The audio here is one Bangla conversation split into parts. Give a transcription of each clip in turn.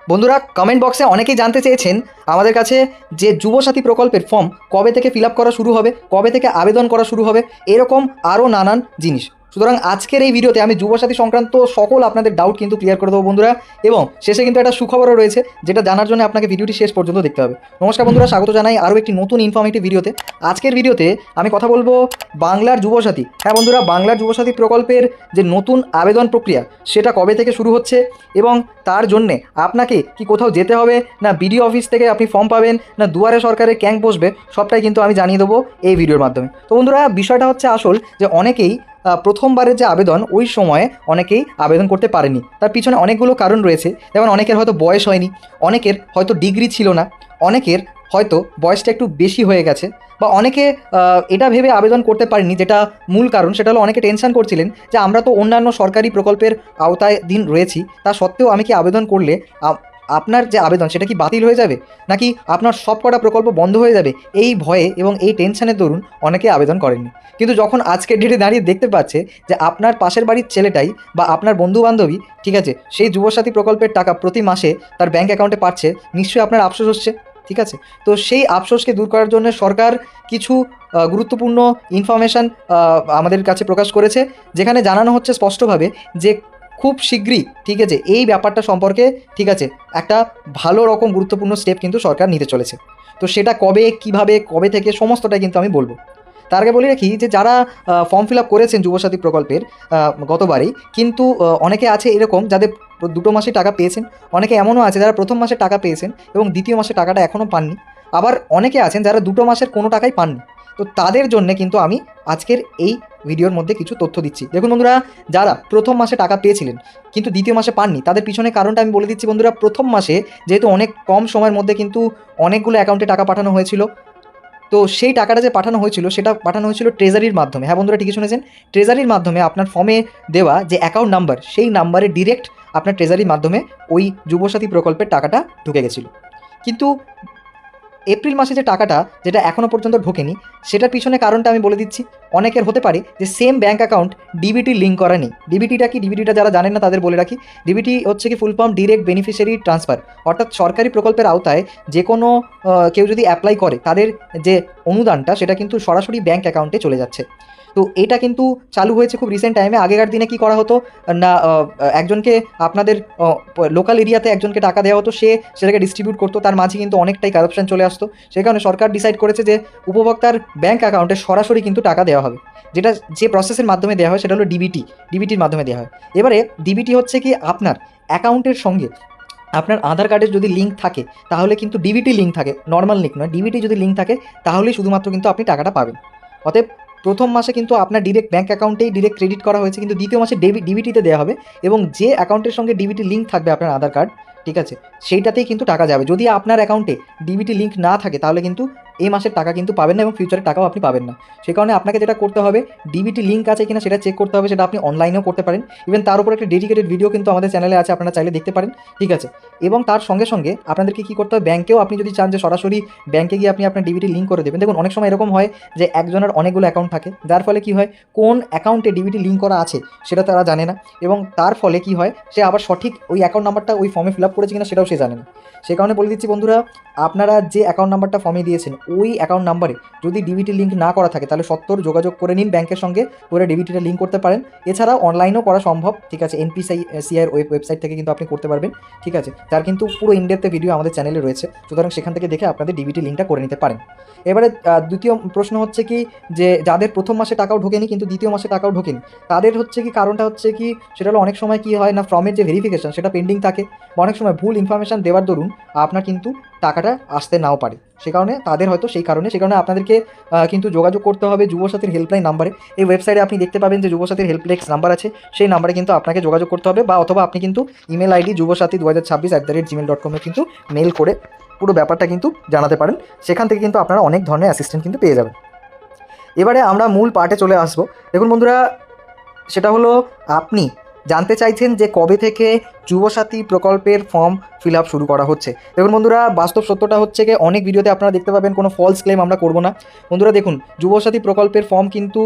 বন্ধুরা কমেন্ট বক্সে অনেকেই জানতে চেয়েছেন আমাদের কাছে যে যুবসাথী প্রকল্পের ফর্ম কবে থেকে ফিল আপ করা শুরু হবে, কবে থেকে আবেদন করা শুরু হবে, এরকম আরও নানান জিনিস। সুতরাং আজকের এই ভিডিওতে আমি যুবসাথী সংক্রান্ত সকল আপনাদের ডাউট কিন্তু ক্লিয়ার করে দেবো বন্ধুরা, এবং শেষে কিন্তু একটা সুখবরও রয়েছে যেটা জানার জন্য আপনাকে ভিডিওটি শেষ পর্যন্ত দেখতে হবে। নমস্কার বন্ধুরা, স্বাগত জানাই আরও একটি নতুন ইনফরমেটিভ ভিডিওতে। আজকের ভিডিওতে আমি কথা বলবো বাংলার যুবসাথী। হ্যাঁ বন্ধুরা, বাংলার যুবসাথী প্রকল্পের যে নতুন আবেদন প্রক্রিয়া সেটা কবে থেকে শুরু হচ্ছে, এবং তার জন্যে আপনাকে কি কোথাও যেতে হবে, না বিডিও অফিস থেকে আপনি ফর্ম পাবেন, না দুয়ারে সরকারের ক্যাম্প বসবে, সবটাই কিন্তু আমি জানিয়ে দেবো এই ভিডিওর মাধ্যমে। তো বন্ধুরা, বিষয়টা হচ্ছে আসল যে অনেকেই প্রথমবারের যে আবেদন ওই সময়ে অনেকেই আবেদন করতে পারেনি। তার পিছনে অনেকগুলো কারণ রয়েছে, যেমন অনেকের হয়তো বয়স হয়নি, অনেকের হয়তো ডিগ্রি ছিল না, অনেকের হয়তো বয়সটা একটু বেশি হয়ে গেছে, বা অনেকে এটা ভেবে আবেদন করতে পারেনি। যেটা মূল কারণ সেটা হলো অনেকে টেনশন করছিলেন যে আমরা তো অন্যান্য সরকারি প্রকল্পের আওতাধীন রয়েছি, তা সত্ত্বেও আমি কি আবেদন করলে আপনার যে আবেদন সেটা কি বাতিল হয়ে যাবে, নাকি আপনার সব কটা প্রকল্প বন্ধ হয়ে যাবে, এই ভয়ে এবং এই টেনশনের দরুন অনেকে আবেদন করেননি। কিন্তু যখন আজকের ডেটে দাঁড়িয়ে দেখতে পাচ্ছে যে আপনার পাশের বাড়ির ছেলেটাই বা আপনার বন্ধুবান্ধবী, ঠিক আছে, সেই যুবসাথী প্রকল্পের টাকা প্রতি মাসে তার ব্যাঙ্ক অ্যাকাউন্টে পাচ্ছে, নিশ্চয়ই আপনার আফসোস হচ্ছে। ঠিক আছে, তো সেই আফসোসকে দূর করার জন্য সরকার কিছু গুরুত্বপূর্ণ ইনফরমেশান আমাদের কাছে প্রকাশ করেছে, যেখানে জানানো হচ্ছে স্পষ্টভাবে যে খুব শীঘ্রই, ঠিক আছে, এই ব্যাপারটা সম্পর্কে, ঠিক আছে, একটা ভালো রকম গুরুত্বপূর্ণ স্টেপ কিন্তু সরকার নিতে চলেছে। তো সেটা কবে, কিভাবে, কবে থেকে, সমস্তটাই কিন্তু আমি বলবো। তার আগে বলে রাখি যে যারা ফর্ম ফিল আপ করেছেন যুবসাথী প্রকল্পের গতবারেই, কিন্তু অনেকে আছে এরকম যাদের দুটো মাসে টাকা পেয়েছেন, অনেকে এমনও আছে যারা প্রথম মাসে টাকা পেয়েছেন এবং দ্বিতীয় মাসে টাকাটা এখনও পাননি, আবার অনেকে আছেন যারা দুটো মাসের কোনো টাকাই পাননি। তো তাদের জন্য কিন্তু আমি আজকের এই ভিডিওর মধ্যে কিছু তথ্য দিচ্ছি। দেখুন বন্ধুরা, যারা প্রথম মাসে টাকা পেয়েছিলেন কিন্তু দ্বিতীয় মাসে পাননি, তাদের পিছনে কারণটা আমি বলে দিচ্ছি বন্ধুরা। প্রথম মাসে যেহেতু অনেক কম সময়ের মধ্যে কিন্তু অনেকগুলো অ্যাকাউন্টে টাকা পাঠানো হয়েছিল, তো সেই টাকাটা যে পাঠানো হয়েছিল সেটা পাঠানো হয়েছিল ট্রেজারির মাধ্যমে। হ্যাঁ বন্ধুরা, ঠিকই শুনেছেন, ট্রেজারির মাধ্যমে আপনার ফর্মে দেওয়া যে অ্যাকাউন্ট নাম্বার, সেই নাম্বারে ডিরেক্ট আপনার ট্রেজারির মাধ্যমে ওই যুবসাথী প্রকল্পের টাকাটা ঢুকে গেছিলো। কিন্তু এপ্রিল মাসে যে টাকাটা যেটা এখনও পর্যন্ত ঢোকেনি, সেটার পিছনে কারণটা আমি বলে দিচ্ছি। অনেকের হতে পারে যে same bank account DBT link করা নেই। ডিবিটিটা কি, ডিবিটিটা যারা জানেন না তাদের বলে রাখি। ডিবিটি হচ্ছে কি full form direct beneficiary transfer, অর্থাৎ সরকারি প্রকল্পের আওতায় যে কোনো কেউ যদি অ্যাপ্লাই করে তাদের যে অনুদানটা সেটা কিন্তু সরাসরি ব্যাঙ্ক অ্যাকাউন্টে চলে যাচ্ছে। তো এটা কিন্তু চালু হয়েছে খুব রিসেন্ট টাইমে। আগেকার দিনে কি করা হতো না, একজনকে আপনাদের লোকাল এরিয়াতে একজনকে টাকা দেওয়া হতো, সে সেটাকে ডিস্ট্রিবিউট করতো, তার মাঝে কিন্তু অনেকটাই কারাপশন চলে আসতো। সেই কারণে সরকার ডিসাইড করেছে যে উপভোক্তার ব্যাঙ্ক অ্যাকাউন্টে সরাসরি কিন্তু টাকা দেওয়া হবে। যেটা যে প্রসেসের মাধ্যমে দেওয়া হয় সেটা হলো ডিবিটির মাধ্যমে দেওয়া হয়। এবারে ডিবিটি হচ্ছে কি আপনার অ্যাকাউন্টের সঙ্গে আপনার আধার কার্ডের যদি লিঙ্ক থাকে তাহলে কিন্তু ডিবিটি লিঙ্ক থাকে, নর্মাল লিঙ্ক নয়। ডিবিটি যদি লিঙ্ক থাকে তাহলেই শুধুমাত্র কিন্তু আপনি টাকাটা পাবেন। অতএব প্রথম মাসে কিন্তু আপনার ডিরেক্ট ব্যাঙ্ক অ্যাকাউন্টেই ডিরেক্ট ক্রেডিট করা হয়েছে, কিন্তু দ্বিতীয় মাসে ডিবিটিতে দেওয়া হবে, এবং যে অ্যাকাউন্টের সঙ্গে ডিবিটি লিঙ্ক থাকবে আপনার আধার কার্ড, ঠিক আছে, সেইটাতেই কিন্তু টাকা যাবে। যদি আপনার অ্যাকাউন্টে ডিবিটি লিঙ্ক না থাকে তাহলে কিন্তু এই মাসের টাকা কিন্তু পাবেন না, এবং ফিউচারের টাকাও আপনি পাবেন না। সেই কারণে আপনাকে যেটা করতে হবে, ডিবিটি লিঙ্ক আছে কিনা সেটা চেক করতে হবে। সেটা আপনি অনলাইনেও করতে পারেন, ইভেন তার উপর একটা ডেডিকেটেড ভিডিও কিন্তু আমাদের চ্যানেলে আছে, আপনারা চাইলে দেখতে পারেন। ঠিক আছে, এবং তার সঙ্গে সঙ্গে আপনাদেরকে কী করতে হবে, ব্যাঙ্কেও আপনি যদি চান যে সরাসরি ব্যাঙ্কে গিয়ে আপনি আপনার ডিবিটি লিঙ্ক করে দেবেন। দেখুন, অনেক সময় এরকম হয় যে একজনের অনেকগুলো অ্যাকাউন্ট থাকে, যার ফলে কী হয়, কোন অ্যাকাউন্টে ডিবিটি লিঙ্ক করা আছে সেটা তারা জানে না, এবং তার ফলে কী হয়, সে আবার সঠিক ওই অ্যাকাউন্ট নাম্বারটা ওই ফর্মে ফিল আপ করেছে কিনা সেটাও সে জানে না। সে কারণে বলে দিচ্ছি বন্ধুরা, আপনারা যে অ্যাকাউন্ট নাম্বারটা ফর্মে দিয়েছেন ওই অ্যাকাউন্ট নাম্বারে যদি ডিবিটি লিঙ্ক না করা থাকে তাহলে সত্তর যোগাযোগ করে নিন ব্যাংকের সঙ্গে, করে ডিবিটিটা লিঙ্ক করতে পারেন। এছাড়াও অনলাইনেও করা সম্ভব, ঠিক আছে, এনপিসিআইয়ের ওয়েবসাইট থেকে কিন্তু আপনি করতে পারবেন। ঠিক আছে, তার কিন্তু পুরো ইনডেপথে ভিডিও আমাদের চ্যানেলে রয়েছে, সুতরাং সেখান থেকে দেখে আপনাদের ডিবিটি লিঙ্কটা করে নিতে পারেন। এবারে দ্বিতীয় প্রশ্ন হচ্ছে কি, যে যাদের প্রথম মাসে টাকাও ঢোকেনি কিন্তু দ্বিতীয় মাসে টাকাও ঢোকেনি, তাদের হচ্ছে কি কারণটা হচ্ছে কি, সেটা হলো অনেক সময় কি হয় না, ফর্মের যে ভেরিফিকেশন সেটা পেন্ডিং থাকে, বা অনেক সময় ভুল ইনফরমেশান দেওয়ার দরুন আপনার কিন্তু টাকাটা আসতে নাও পারে। সে কারণে তাদের হয়তো সেই কারণে আপনাদেরকে কিন্তু যোগাযোগ করতে হবে যুবসাথীর হেল্পলাইন নাম্বারে। এই ওয়েবসাইটে আপনি দেখতে পাবেন যে যুবসাথীর হেল্পলাইন নাম্বার আছে, সেই নাম্বারে কিন্তু আপনাকে যোগাযোগ করতে হবে, বা অথবা আপনি কিন্তু ইমেল আইডি যুবসাথী2026@gmail.com-এ কিন্তু মেল করে পুরো ব্যাপারটা কিন্তু জানাতে পারেন। সেখান থেকে কিন্তু আপনারা অনেক ধরনের অ্যাসিস্ট্যান্ট কিন্তু পেয়ে যাবেন। এবারে আমরা মূল পার্টে চলে আসবো। দেখুন বন্ধুরা, সেটা হলো আপনি জানতে চাইছেন যে কবে থেকে যুবসাথী প্রকল্পের ফর্ম ফিল আপ শুরু করা হচ্ছে। দেখুন বন্ধুরা, বাস্তব সত্যটা হচ্ছে কি, অনেক ভিডিওতে আপনারা দেখতে পাবেন কোনো ফলস ক্লেম আমরা করব না। বন্ধুরা দেখুন, যুবসাথী প্রকল্পের ফর্ম কিন্তু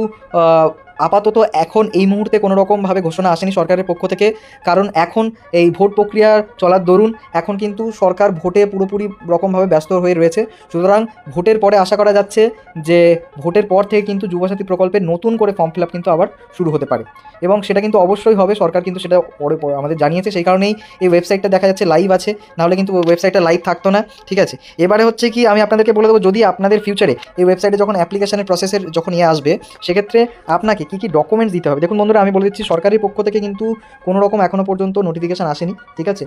আপাতত এখন এই মুহূর্তে কোনো রকমভাবে ঘোষণা আসেনি সরকারের পক্ষ থেকে, কারণ এখন এই ভোট প্রক্রিয়া চলার দরুন এখন কিন্তু সরকার ভোটে পুরোপুরি রকমভাবে ব্যস্ত হয়ে রয়েছে। সুতরাং ভোটের পরে আশা করা যাচ্ছে যে ভোটের পর থেকে কিন্তু যুবসাথী প্রকল্পের নতুন করে ফর্ম ফিল আপ কিন্তু আবার শুরু হতে পারে, এবং সেটা কিন্তু অবশ্যই হবে। সরকার কিন্তু সেটা পরে আমাদের জানিয়েছে, সেই কারণেই এই ওয়েবসাইটটা দেখা যাচ্ছে লাইভ আছে, নাহলে কিন্তু ওয়েবসাইটটা লাইভ থাকতো না। ঠিক আছে, এবারে হচ্ছে কি আমি আপনাদেরকে বলে দেবো, যদি আপনাদের ফিউচারে এই ওয়েবসাইটে যখন অ্যাপ্লিকেশনের প্রসেসের যখন আসবে, সেক্ষেত্রে আপনাকে কী কী ডকুমেন্টস দিতে হবে। দেখুন বন্ধুরা, আমি বলে দিচ্ছি, সরকারের পক্ষ থেকে কিন্তু কোনো রকম এখনও পর্যন্ত নোটিফিকেশান আসেনি। ঠিক আছে,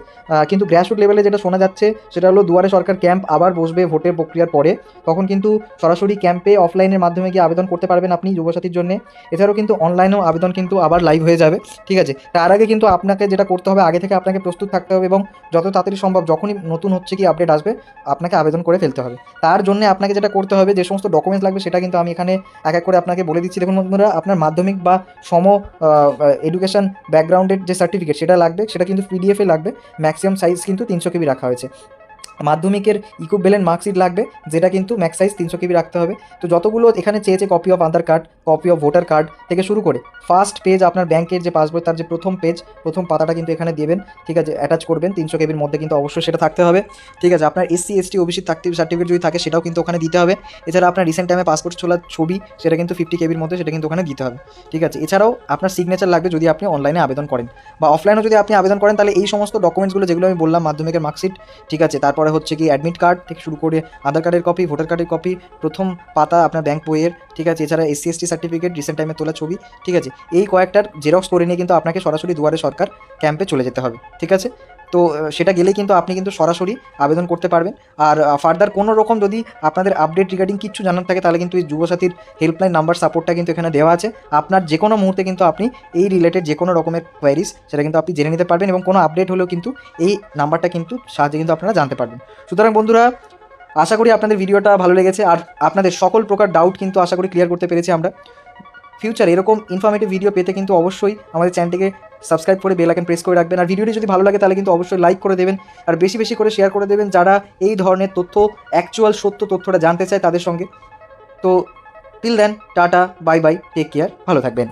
কিন্তু গ্রাসরুট লেভেলে যেটা শোনা যাচ্ছে সেটা হলো দুয়ারে সরকার ক্যাম্প আবার বসবে ভোটের প্রক্রিয়ার পরে, তখন কিন্তু সরাসরি ক্যাম্পে অফলাইনের মাধ্যমে গিয়ে আবেদন করতে পারবেন আপনি যুবসাথীর জন্য। এছাড়াও কিন্তু অনলাইনেও আবেদন কিন্তু আবার লাইভ হয়ে যাবে। ঠিক আছে, তার আগে কিন্তু আপনাকে যেটা করতে হবে, আগে থেকে আপনাকে প্রস্তুত থাকতে হবে, এবং যত তাড়াতাড়ি সম্ভব যখনই নতুন হচ্ছে কি আপডেট আসবে আপনাকে আবেদন করে ফেলতে হবে। তার জন্য আপনাকে যেটা করতে হবে, যে সমস্ত ডকুমেন্টস লাগবে সেটা কিন্তু আমি এখানে এক এক করে আপনাকে বলে দিচ্ছি। দেখুন বন্ধুরা, আপনার মাধ্যমিক বা এডুকেশন ব্যাকগ্রাউন্ডের যে সার্টিফিকেট সেটা লাগবে, সেটা কিন্তু পিডিএফে লাগবে। ম্যাক্সিমাম সাইজ কিন্তু 300 কেবি রাখা হয়েছে। মাধ্যমিকের ইকুইভ্যালেন্ট মার্কশিট লাগবে, যেটা কিন্তু ম্যাক্স সাইজ 300 কেবি রাখতে হবে। তো যতগুলো এখানে চেয়েছে, copy of Aadhaar card, copy of voter card থেকে শুরু করে ফার্স্ট পেজ আপনার ব্যাংকের যে পাসবই, তার যে প্রথম পেজ, প্রথম পাতাটা কিন্তু এখানে দেবেন। ঠিক আছে, অ্যাটাচ করবেন 300 কেবির মধ্যে কিন্তু অবশ্যই সেটা থাকতে হবে। ঠিক আছে, আপনার এসসি এসটি ওবিসি সার্টিফিকেট যদি থাকে সেটাও কিন্তু ওখানে দিতে হবে। এছাড়া আপনার রিসেন্ট টাইমে পাসপোর্ট ছোলার ছবি, সেটা কিন্তু 50 কেবির মধ্যে, সেটা কিন্তু ওখানে দিতে হবে। ঠিক আছে, এছাড়াও আপনার সিগনেচার লাগবে যদি আপনি অনলাইনে আবেদন করেন, বা অফলাইনেও যদি আপনি আবেদন করেন, তাহলে এই সমস্ত ডকুমেন্টসগুলো যেগুলো আমি বললাম, মাধ্যমিকের মার্কশিট, ঠিক আছে, তারপরে হচ্ছে কি অ্যাডমিট কার্ড থেকে শুরু করে আধার কার্ডের কপি, ভোটার কার্ডের কপি, প্রথম পাতা আপনার ব্যাংক বইয়ের, ঠিক আছে, এছাড়া এসসি এসটি সার্টিফিকেট, রিসেন্ট টাইমে তোলা ছবি, ঠিক আছে, এই কয়েকটার জেরক্স করে নিয়ে কিন্তু আপনাকে সরাসরি দুয়ারে সরকার ক্যাম্পে চলে যেতে হবে। ঠিক আছে, তো সেটা গেলেই কিন্তু আপনি কিন্তু সরাসরি আবেদন করতে পারবেন। আর ফার্দার কোনো রকম যদি আপনাদের আপডেট রিগার্ডিং কিছু জানার থাকে, তাহলে কিন্তু এই যুবসাথীর হেল্পলাইন নাম্বার সাপোর্টটা কিন্তু এখানে দেওয়া আছে। আপনার যে কোনো মুহূর্তে কিন্তু আপনি এই রিলেটেড যে কোনো রকমের কোয়ারিজ সেটা কিন্তু আপনি জেনে নিতে পারবেন, এবং কোনো আপডেট হলেও কিন্তু এই নাম্বারটা কিন্তু সাহায্যে কিন্তু আপনারা জানতে পারবেন। সুতরাং বন্ধুরা, আশা করি আপনাদের ভিডিওটা ভালো লেগেছে, আর আপনাদের সকল প্রকার ডাউট কিন্তু আশা করি ক্লিয়ার করতে পেরেছি আমরা। ফিউচারে এরকম ইনফরমেটিভ ভিডিও পেতে কিন্তু অবশ্যই আমাদের চ্যানেলটিকে সাবস্ক্রাইব করে বেল আইকন প্রেস করে রাখবেন। আর ভিডিওটি যদি ভালো লাগে তাহলে কিন্তু অবশ্যই লাইক করে দেবেন, আর বেশি বেশি করে শেয়ার করে দেবেন যারা এই ধরনের তথ্য, অ্যাকচুয়াল সত্য তথ্যটা জানতে চায় তাদের সঙ্গে। তো till then, tata, bye bye, take care, ভালো থাকবেন।